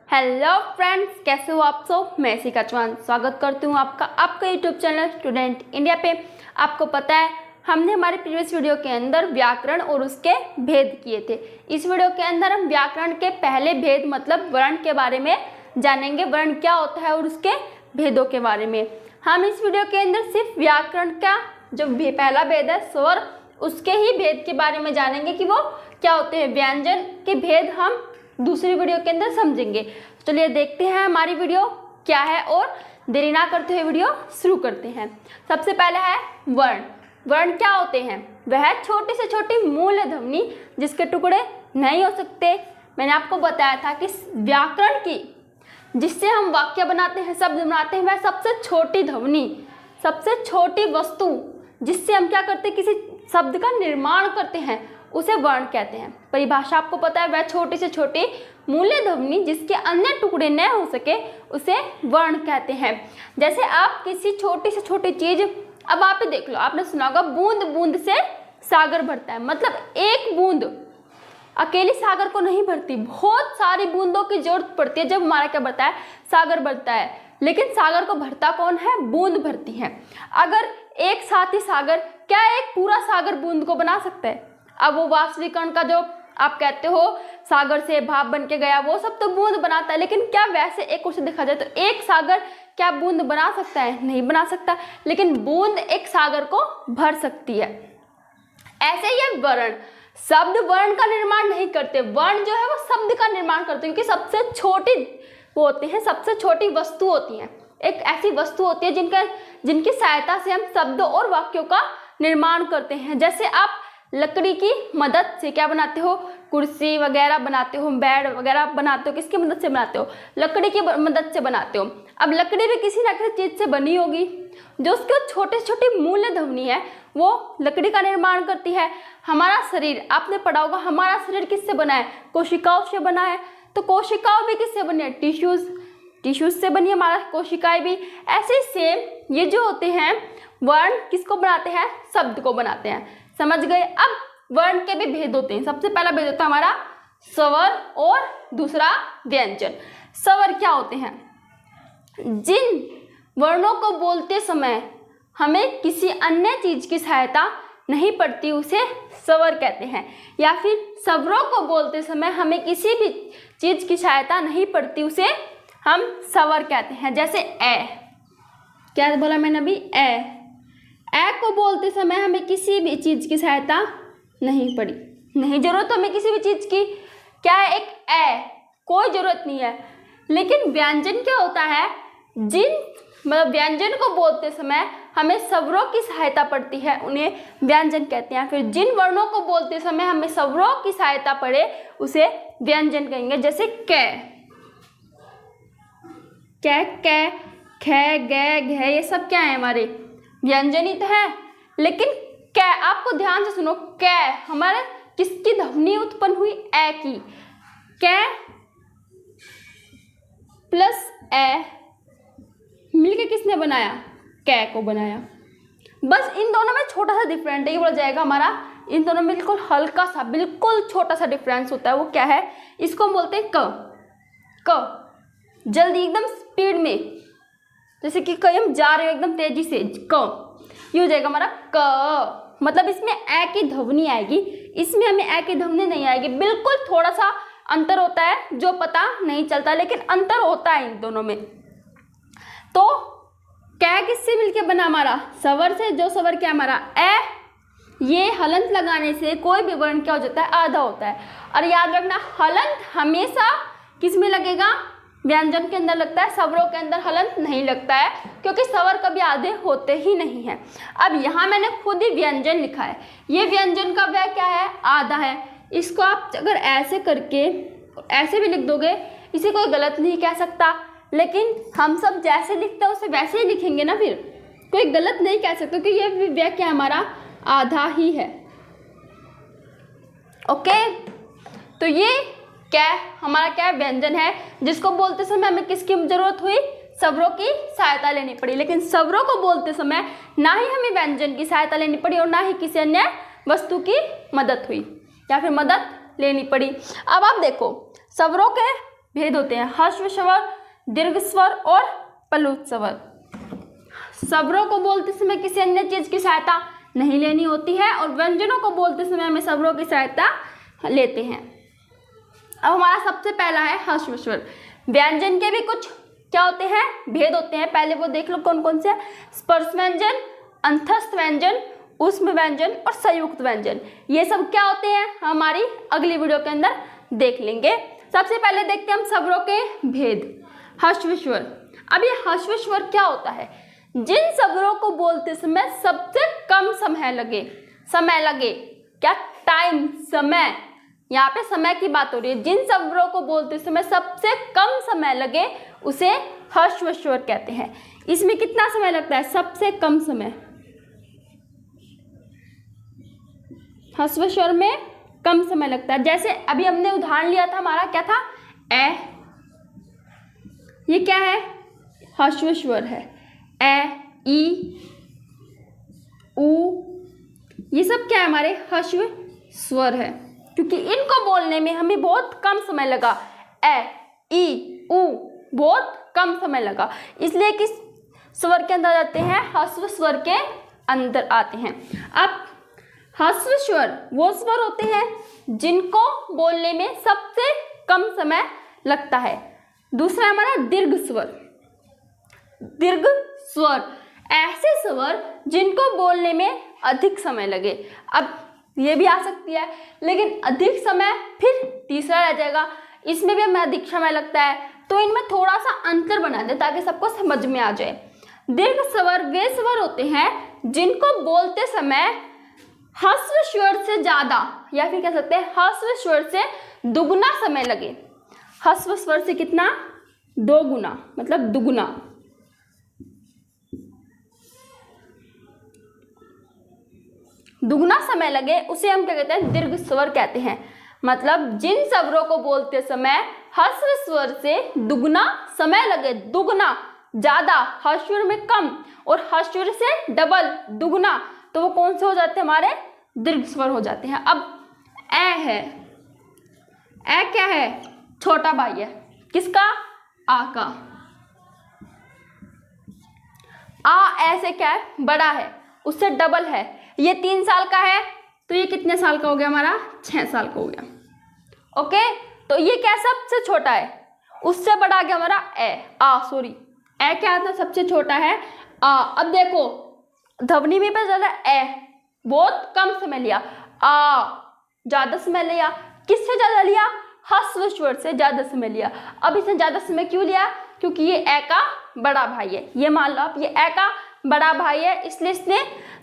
Hello friends, कैसे हो आप सब। मैं शिखा चौहान स्वागत करती हूँ आपका यूट्यूब चैनल स्टूडेंट इंडिया पे। आपको पता है हमने हमारे प्रीवियस वीडियो के अंदर व्याकरण और उसके भेद किए थे। इस वीडियो के अंदर हम व्याकरण के पहले भेद मतलब वर्ण के बारे में जानेंगे, वर्ण क्या होता है और उसके भेदों के बारे में। हम इस वीडियो के अंदर सिर्फ व्याकरण का जो पहला भेद है स्वर, उसके ही भेद के बारे में जानेंगे कि वो क्या होते हैं। व्यंजन के भेद हम दूसरी वीडियो के अंदर समझेंगे। चलिए देखते हैं हमारी वीडियो क्या है और देरी ना करते हुए वीडियो शुरू करते हैं। सबसे पहले है वर्ण। वर्ण क्या होते हैं? वह छोटी से छोटी मूल्य ध्वनि जिसके टुकड़े नहीं हो सकते। मैंने आपको बताया था कि व्याकरण की जिससे हम वाक्य बनाते हैं, शब्द बनाते हैं, वह सबसे छोटी ध्वनि, सबसे छोटी वस्तु जिससे हम क्या करते हैं, किसी शब्द का निर्माण करते हैं, उसे वर्ण कहते हैं। परिभाषा आपको पता है, वह छोटी से छोटी मूल्य ध्वनि जिसके अन्य टुकड़े न हो सके उसे वर्ण कहते हैं। जैसे आप किसी छोटी से छोटी चीज, अब आप ही देख लो, आपने सुना होगा बूंद बूंद से सागर भरता है। मतलब एक बूंद अकेली सागर को नहीं भरती, बहुत सारी बूंदों की जरूरत पड़ती है जब हमारा क्या बढ़ता है, सागर बढ़ता है। लेकिन सागर को भरता कौन है? बूंद भरती है। अगर एक साथ ही सागर, क्या एक पूरा सागर बूंद को बना सकता है? अब वो वाष्पीकरण का जो आप कहते हो सागर से भाप बन के गया, वो सब तो बूंद बनाता है। लेकिन क्या वैसे एक क्वेश्चन देखा जाए तो एक सागर क्या बूंद बना सकता है? नहीं बना सकता। लेकिन बूंद एक सागर को भर सकती है। ऐसे ही वर्ण, शब्द वर्ण का निर्माण नहीं करते, वर्ण जो है वो शब्द का निर्माण करते हैं, क्योंकि सबसे छोटी वो होते हैं, सबसे छोटी वस्तु होती है। एक ऐसी वस्तु होती है जिनकी सहायता से हम शब्दों और वाक्यों का निर्माण करते हैं। जैसे आप लकड़ी की मदद से क्या बनाते हो? कुर्सी वगैरह बनाते हो, बेड वगैरह बनाते हो। किसकी मदद से बनाते हो? लकड़ी की मदद से बनाते हो। अब लकड़ी भी किसी न किसी चीज से बनी होगी, जो उसके छोटे छोटे मूल्य ध्वनि है वो लकड़ी का निर्माण करती है। हमारा शरीर, आपने पढ़ा होगा, हमारा शरीर किससे बना है? कोशिकाओं से बना है। तो कोशिकाओं भी किससे बनी है? टिश्यूज से बनी है हमारा कोशिकाएं भी। ऐसे सेम ये जो होते हैं वर्ण किसको बनाते हैं? शब्द को बनाते हैं। समझ गए? अब वर्ण के भी भेद होते हैं। सबसे पहला भेद होता है हमारा स्वर और दूसरा व्यंजन। स्वर क्या होते हैं? जिन वर्णों को बोलते समय हमें किसी अन्य चीज की सहायता नहीं पड़ती उसे स्वर कहते हैं। या फिर स्वरों को बोलते समय हमें किसी भी चीज की सहायता नहीं पड़ती उसे हम स्वर कहते हैं। जैसे ए, क्या बोला मैंने अभी? ए को बोलते समय हमें किसी भी चीज की सहायता नहीं पड़ी, नहीं जरूरत हमें किसी भी चीज की। क्या है? एक कोई जरूरत नहीं है। लेकिन व्यंजन क्या होता है? मतलब व्यंजन को बोलते समय हमें स्वरों की सहायता पड़ती है, उन्हें व्यंजन कहते हैं। फिर जिन वर्णों को बोलते समय हमें स्वरों की सहायता पड़े उसे व्यंजन कहेंगे। जैसे कै, ख, ग, घ, ये सब क्या है? हमारे व्यंजन ही तो है। लेकिन कै, आपको ध्यान से सुनो, कै हमारे किसकी ध्वनि उत्पन्न हुई? ए की। कै प्लस ए मिलके किसने बनाया? कै को बनाया। बस इन दोनों में छोटा सा डिफरेंट है, ये बोला जाएगा हमारा, इन दोनों में बिल्कुल हल्का सा, बिल्कुल छोटा सा डिफरेंस होता है। वो क्या है? इसको हम बोलते हैं क, जल्दी एकदम स्पीड में, जैसे कि कहीं हम जा रहे हो एकदम तेजी से, क, ये हो जाएगा हमारा क। मतलब इसमें ए की ध्वनि आएगी, इसमें हमें ए की ध्वनि नहीं आएगी। बिल्कुल थोड़ा सा अंतर होता है जो पता नहीं चलता, लेकिन अंतर होता है इन दोनों में। तो कै किससे मिलके बना? हमारा स्वर से। जो स्वर क्या हमारा ए, ये हलंत लगाने से कोई भी वर्ण क्या हो जाता है? आधा होता है। और याद रखना, हलंत हमेशा किस में लगेगा? व्यंजन के अंदर लगता है, स्वरों के अंदर हलंत नहीं लगता है, क्योंकि स्वर कभी आधे होते ही नहीं है। अब यहाँ मैंने खुद ही व्यंजन लिखा है, ये व्यंजन का व्यय क्या है? आधा है। इसको आप अगर ऐसे करके ऐसे भी लिख दोगे, इसे कोई गलत नहीं कह सकता। लेकिन हम सब जैसे लिखते हैं उसे वैसे ही लिखेंगे ना, फिर कोई गलत नहीं कह सकते, क्योंकि ये व्यय क्या हमारा आधा ही है। ओके, तो ये क्या हमारा क्या व्यंजन है, जिसको बोलते समय हमें किसकी जरूरत हुई? स्वरों की सहायता लेनी पड़ी। लेकिन स्वरों को बोलते समय ना ही हमें व्यंजन की सहायता लेनी पड़ी और ना ही किसी अन्य वस्तु की मदद हुई या फिर मदद लेनी पड़ी। अब आप देखो, स्वरों के भेद होते हैं, ह्रस्व स्वर, दीर्घ स्वर और प्लुत स्वर। स्वरों को बोलते समय किसी अन्य चीज की सहायता नहीं लेनी होती है और व्यंजनों को बोलते समय हमें स्वरों की सहायता लेते हैं। अब हमारा सबसे पहला है ह्रस्व स्वर। व्यंजन के भी कुछ क्या होते हैं, भेद होते हैं। पहले वो देख लो कौन कौन से, स्पर्श व्यंजन, अंतस्थ व्यंजन, ऊष्म व्यंजन और संयुक्त व्यंजन। ये सब क्या होते हैं हमारी अगली वीडियो के अंदर देख लेंगे। सबसे पहले देखते हैं हम स्वरों के भेद। ह्रस्व स्वर। अब ये ह्रस्व स्वर क्या होता है, जिन स्वरों को बोलते समय सबसे कम समय लगे, क्या टाइम, समय, यहाँ पे समय की बात हो रही है। जिन स्वरों को बोलते समय सबसे कम समय लगे उसे ह्रस्व स्वर कहते हैं। इसमें कितना समय लगता है, सबसे कम समय। ह्रस्व स्वर में कम समय लगता है। जैसे अभी हमने उदाहरण लिया था, हमारा क्या था, ए, ये क्या है, ह्रस्व स्वर है। ए, ई, ऊ, ये सब क्या है, हमारे ह्रस्व स्वर है, क्योंकि इनको बोलने में हमें बहुत कम समय लगा। ए, ई, ऊ बहुत कम समय लगा, इसलिए किस स्वर के अंदर आते हैं, ह्रस्व स्वर के अंदर आते हैं। अब ह्रस्व स्वर वो स्वर होते हैं जिनको बोलने में सबसे कम समय लगता है। दूसरा हमारा दीर्घ स्वर। दीर्घ स्वर ऐसे स्वर जिनको बोलने में अधिक समय लगे। अब ये भी आ सकती है, लेकिन अधिक समय फिर तीसरा रह जाएगा, इसमें भी हमें अधिक समय लगता है, तो इनमें थोड़ा सा अंतर बना दे ताकि सबको समझ में आ जाए। दीर्घ स्वर वे स्वर होते हैं जिनको बोलते समय ह्रस्व स्वर से ज्यादा, या फिर कह सकते हैं ह्रस्व स्वर से दुगुना समय लगे। ह्रस्व स्वर से कितना, 2 गुना, मतलब दुगुना। दुगुना समय लगे उसे हम क्या कहते हैं, दीर्घ स्वर कहते हैं। मतलब जिन स्वरों को बोलते समय ह्रस्व स्वर से दुगुना समय लगे, दुगुना, ज्यादा, ह्रस्व स्वर में कम और ह्रस्व स्वर से डबल, दुगुना, तो वो कौन से हो जाते हैं, हमारे दीर्घ स्वर हो जाते हैं। अब ए है, ए क्या है, छोटा भाई है, किसका, आ का। आ ऐसे क्या है, बड़ा है, उससे डबल है। ये 3 साल का है तो ये कितने साल का हो गया, हमारा 6 साल का हो गया। ओके, तो ये क्या सबसे छोटा है, उससे बड़ा आ गया हमारा ए क्या था, सबसे छोटा है आ। अब देखो ध्वनि में पता चला ए बहुत कम समय लिया, आ ज्यादा समय लिया, किससे ज्यादा लिया, ह्रस्व स्वर से ज्यादा समय लिया। अब इसने ज्यादा समय क्यों लिया, क्योंकि ये ए का बड़ा भाई है। ये मान लो आप, ये ए का बड़ा भाई है, इसलिए इसने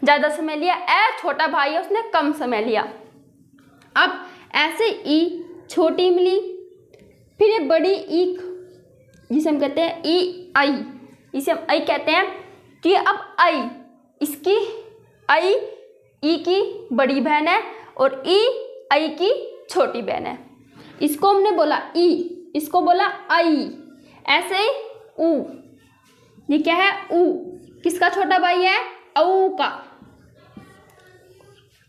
ज्यादा समय लिया। ए छोटा भाई है, उसने कम समय लिया। अब ऐसे ई छोटी मिली, फिर ये बड़ी ई, जिसे हम कहते हैं ई आई, इसे हम आई कहते हैं। तो ये अब आई, इसकी आई ई की बड़ी बहन है और ई आई की छोटी बहन है। इसको हमने बोला ई, इसको बोला आई। ऐसे ही ऊ, ये क्या है, ऊ किसका छोटा भाई है, औ का।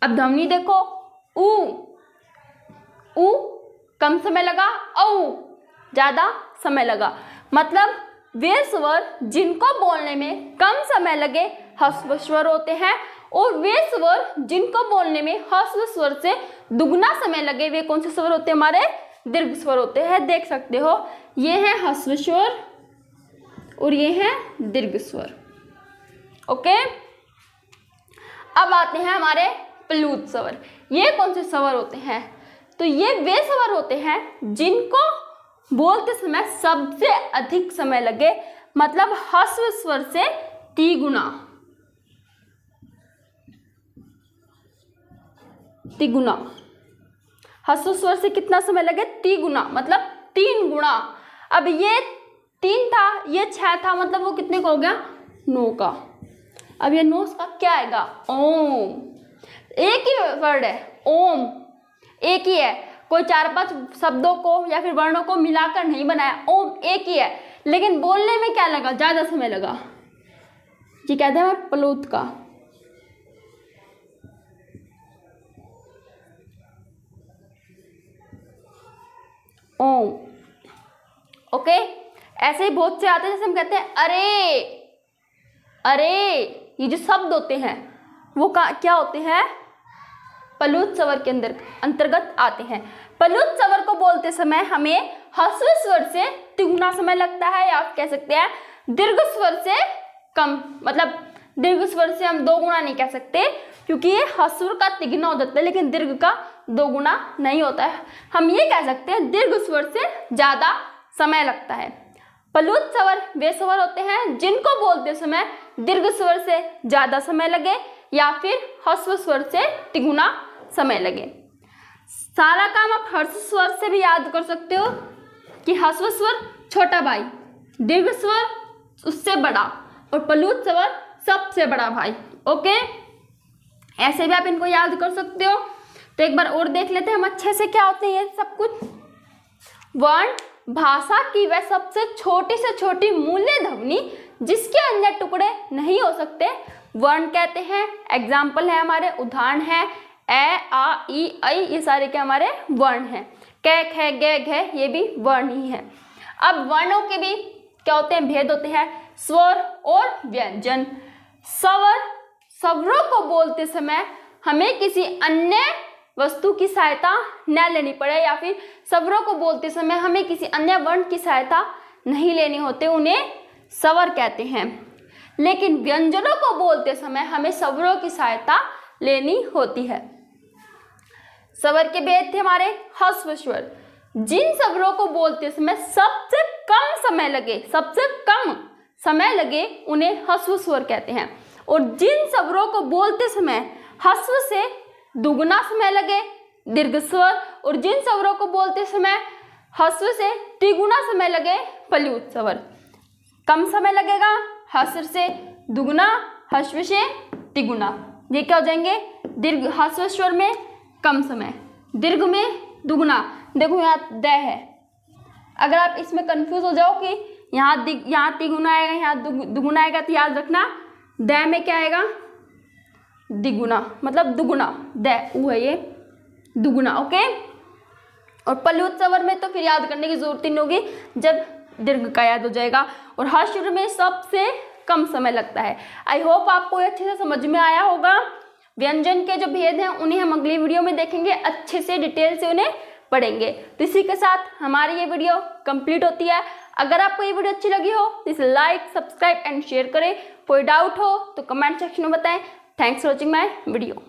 अब ध्वनि देखो, ऊ कम समय लगा, औ ज्यादा समय लगा। मतलब वे स्वर जिनको बोलने में कम समय लगे ह्रस्व स्वर होते हैं, और वे स्वर जिनको बोलने में ह्रस्व स्वर से दुगना समय लगे वे कौन से स्वर होते हैं, हमारे दीर्घ स्वर होते हैं। देख सकते हो, ये है ह्रस्व स्वर और ये है दीर्घ स्वर। ओके, अब आते हैं हमारे प्लुत स्वर। ये कौन से स्वर होते हैं, तो ये वे स्वर होते हैं जिनको बोलते समय सबसे अधिक समय लगे, मतलब ह्रस्व स्वर से तिगुना। ह्रस्व स्वर से कितना समय लगे, तिगुना, मतलब 3 गुना। अब ये 3 था, ये 6 था, मतलब वो कितने का हो गया, 9 का। अब ये 9 का क्या आएगा, ओम। एक ही वर्ड है, ओम एक ही है, कोई 4-5 शब्दों को या फिर वर्णों को मिलाकर नहीं बनाया, ओम एक ही है, लेकिन बोलने में क्या लगा, ज्यादा समय लगा। ये कहते हैं प्लुत का। ओम ओके, ऐसे ही बहुत से आते हैं, जैसे हम कहते हैं अरे अरे, ये जो शब्द होते हैं वो क्या होते हैं, प्लुत स्वर के अंतर्गत आते हैं। प्लुत स्वर को बोलते समय हमें ह्रस्व स्वर से तिगुना समय लगता है, या आप कह सकते हैं दीर्घ स्वर से कम, मतलब दीर्घ स्वर से हम 2 गुना नहीं कह सकते, क्योंकि ये ह्रस्व का तिगुना हो जाता है, लेकिन दीर्घ का 2 गुना नहीं होता है। हम ये कह सकते हैं दीर्घ स्वर से ज्यादा समय लगता है। प्लुत स्वर वे स्वर होते हैं जिनको बोलते समय दीर्घ स्वर से ज्यादा समय लगे या फिर ह्रस्व स्वर से तिगुना समय लगे। सारा काम आप ह्रस्व स्वर से भी याद कर सकते हो कि ह्रस्व स्वर छोटा भाई, दीर्घ स्वर उससे बड़ा, और प्लुत स्वर सबसे बड़ा भाई। ओके, ऐसे भी आप इनको याद कर सकते हो। तो एक बार और देख लेते हैं हम अच्छे से क्या होते हैं ये सब कुछ। वर्ण भाषा की वह सबसे छोटी से छोटी मूल्य ध्वनि जिसके अन्य टुकड़े नहीं हो सकते, वर्ण कहते हैं। एग्जाम्पल है हमारे, उदाहरण है ए, आ, ई, ऐ, ये सारे क्या हमारे वर्ण हैं। कै, ख, गे, घ, ये भी वर्ण ही है। अब वर्णों के भी क्या होते हैं, भेद होते हैं, स्वर और व्यंजन। स्वरों को बोलते समय हमें किसी अन्य वस्तु की सहायता न लेनी पड़े, या फिर स्वरों को बोलते समय हमें किसी अन्य वर्ण की सहायता नहीं लेनी होती, उन्हें स्वर कहते हैं। लेकिन व्यंजनों को बोलते समय हमें स्वरों की सहायता लेनी होती है। स्वर के भेद थे हमारे ह्रस्व स्वर, जिन स्वरों को बोलते समय सबसे कम समय लगे उन्हें ह्रस्व स्वर कहते हैं। और जिन स्वरों को बोलते समय ह्रस्व से दुगुना समय लगे, दीर्घ स्वर, और जिन स्वरों को बोलते समय ह्रस्व से तिगुना समय लगे, प्लुत स्वर। कम समय लगेगा ह्रस्व से दुगुना, ह्रस्व से तिगुना, ये क्या हो जाएंगे, दीर्घ ह्रस्व स्वर में कम समय, दीर्घ में दुगुना। देखो यहाँ द है, अगर आप इसमें कंफ्यूज हो जाओ कि यहाँ तिगुना आएगा, यहाँ दुगुना आएगा, तो याद रखना द में क्या आएगा, दिगुना, मतलब दुगुना, द ऊ है ये दुगुना। ओके, और प्लुत स्वर में तो फिर याद करने की जरूरत ही नहीं होगी, जब दीर्घ का याद हो जाएगा। और ह्रस्व स्वर में सबसे कम समय लगता है। आई होप आपको अच्छे से समझ में आया होगा। व्यंजन के जो भेद हैं उन्हें हम अगली वीडियो में देखेंगे, अच्छे से डिटेल से उन्हें पढ़ेंगे। तो इसी के साथ हमारी ये वीडियो कंप्लीट होती है। अगर आपको ये वीडियो अच्छी लगी हो तो इसे लाइक, सब्सक्राइब एंड शेयर करें। कोई डाउट हो तो कमेंट सेक्शन में बताएं। Thanks for watching my video.